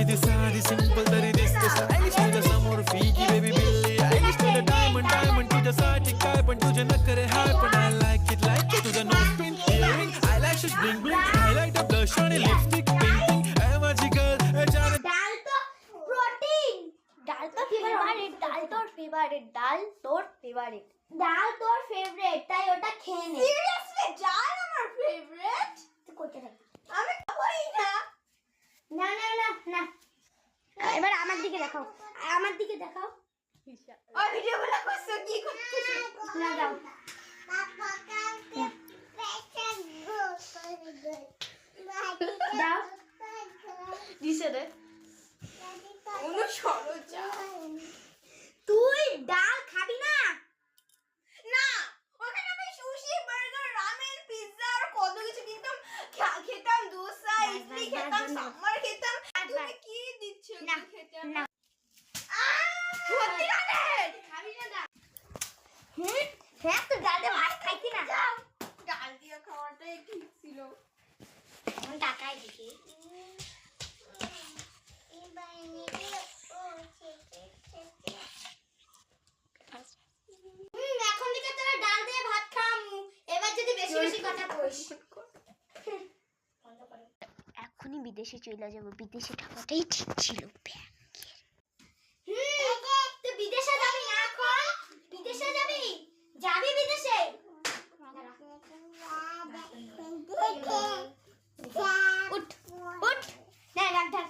ఇది sorry simple తరి दिसते स्टाइलिश तुझ्या समोर फीकी बेबी बिल्ली आयलिश तुझं डायमंड डायमंड तुझ्यासाठी काय पण तुझे नखरे हाय पण I like it तुझं nose pin earring eyelashes bling bling highlight blush आणि लिपस्टिक पिंक पिंक ए माझी गर्ल ए जाने डाल तो प्रोटीन डाल तो फेवरेट ডাল তোর ফেভারিট তাই ওটা খেয়ে নে সিরিয়াসলি ডাল আমার ফেভারিট তুই কোথায় রাখবি আমি খাবই না না না না না এবার আমার দিকে দেখাও ওই ভিডিওগুলো করছো কি করতেছ না দাও দাও দিছে রে ওনো সরো যা তুই ডাল খাবি না না ওখানে আমি সুশি বার্গার রামেন পিৎজা আর কত কিছু খেতাম দোসা ইডলি খেতাম সাম্বার খেতাম তুমি কি দিচ্ছ খেতে না সত্যি না খাবি না ডাল হ্যাঁ তো ডালে ভাত খাইতি না ডাল দিয়ে খাওয়াটাই ঠিক ছিল আমি টাকাই দিছি এখন থেকে তোরা ডাল দিয়ে ভাত খামু এবার যদি বেশি বেশি কথা কইস এখনই বিদেশে চলে যাব, বিদেশে টাকাটাই ঠিক ছিল। তুই বিদেশে যাবি না এখন বিদেশে যাবি বিদেশে উঠ উঠ না রাখ ধর